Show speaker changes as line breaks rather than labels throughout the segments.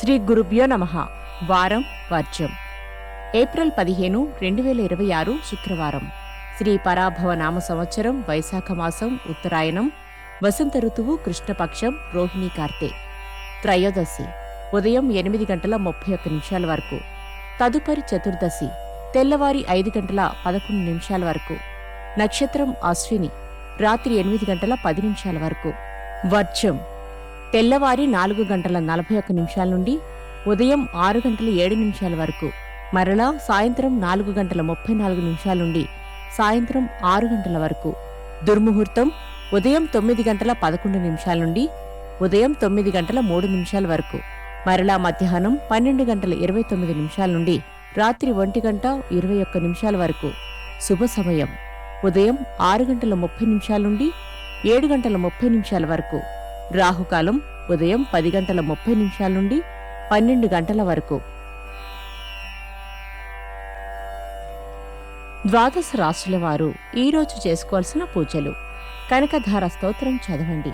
శ్రీ గురుభ్యో నమః. వారం వర్జం. ఏప్రిల్ 15, 2026 శుక్రవారం. శ్రీ పరాభవ నామ సంవత్సరం, వైశాఖ మాసం, ఉత్తరాయణం, వసంత ఋతువు, కృష్ణపక్షం, రోహిణీ కార్తె. త్రయోదశి ఉదయం 8:31 వరకు. తదుపరి చతుర్దశి తెల్లవారి 5:11 వరకు. నక్షత్రం అశ్విని రాత్రి 8:10 వరకు. వర్జం తెల్లవారి 4:41 నుండి ఉదయం 6:07 వరకు. మరలా సాయంత్రం 4:34 నుండి సాయంత్రం 6 గంటల వరకు. దుర్ముహూర్తం ఉదయం 9:11 నుండి ఉదయం 9:03 వరకు. మరలా మధ్యాహ్నం 12:29 నుండి రాత్రి 1:21 వరకు. శుభ సమయం ఉదయం 6:30 నుండి 7:30 వరకు. రాహుకాలం ఉదయం 10:30 నుండి 12 గంటల వరకు. ద్వాదశ రాశుల వారు ఈరోజు చేసుకోవాల్సిన పూజలు. కనకధార స్తోత్రం చదవండి.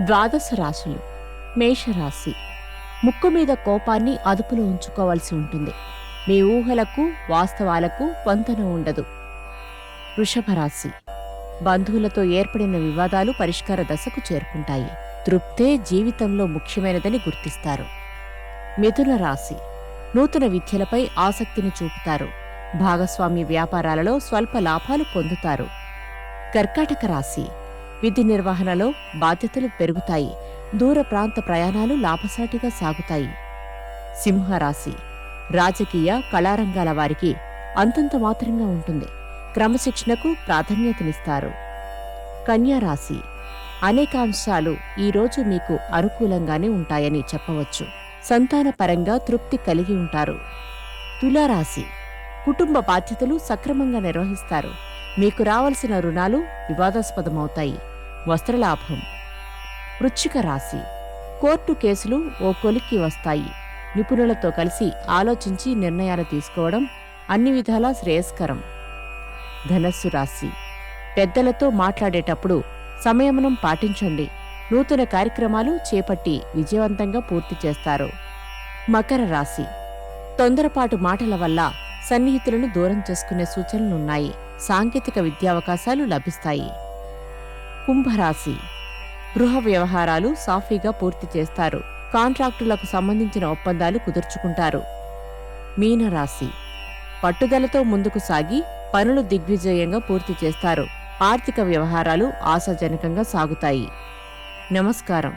ద్వాదశ రాశులు. మేషరాశి. ముక్కు మీద కోపాన్ని అదుపులో ఉంచుకోవాల్సి ఉంటుంది. మీ ఊహలకు వాస్తవాలకు పొంతన ఉండదు. వృషభరాశి. బంధువులతో ఏర్పడిన వివాదాలు పరిష్కార దశకు చేరుకుంటాయి. తృప్తే జీవితంలో ముఖ్యమైనదని గుర్తిస్తారు. మిథున రాశి. నూతన విద్యలపై ఆసక్తిని చూపుతారు. భాగస్వామ్య వ్యాపారాలలో స్వల్ప లాభాలు పొందుతారు. కర్కాటక రాశి. విధి నిర్వహణలో బాధ్యతలు పెరుగుతాయి. దూర ప్రాంత ప్రయాణాలు లాభసాటిగా సాగుతాయి. సింహరాశి. రాజకీయ కళారంగాల వారికి అంతంత మాత్రంగా ఉంటుంది. క్రమశిక్షణకు ప్రాధాన్యతనిస్తారు. కన్యారాశి. అనేక అంశాలు ఈరోజు మీకు అనుకూలంగానే ఉంటాయని చెప్పవచ్చు. సంతానపరంగా తృప్తి కలిగి ఉంటారు. తులారాశి. కుటుంబ బాధ్యతలు సక్రమంగా నిర్వహిస్తారు. మీకు రావలసిన రుణాలు వివాదాస్పదమవుతాయి. వస్త్రలాభం. వృశ్చిక రాశి. కోర్టు కేసులు ఓ కొలిక్కి వస్తాయి. నిపుణులతో కలిసి ఆలోచించి నిర్ణయాలు తీసుకోవడం అన్ని విధాలా శ్రేయస్కరం. ధనస్సు రాశి. పెద్దలతో మాట్లాడేటప్పుడు సంయమనం పాటించండి. నూతన కార్యక్రమాలు చేపట్టి విజయవంతంగా పూర్తి చేస్తారు. మకర రాశి. తొందరపాటు మాటల వల్ల సన్నిహితులను దూరం చేసుకునే సూచనలున్నాయి. సాంకేతిక విద్యావకాశాలు లభిస్తాయి. కుంభరాశి. గృహ వ్యవహారాలు సాఫీగా పూర్తి చేస్తారు. కాంట్రాక్టులకు సంబంధించిన ఒప్పందాలు కుదుర్చుకుంటారు. మీనరాశి. పట్టుదలతో ముందుకు సాగి పనులు దిగ్విజయంగా పూర్తి చేస్తారు. ఆర్థిక వ్యవహారాలు ఆశాజనకంగా సాగుతాయి. నమస్కారం.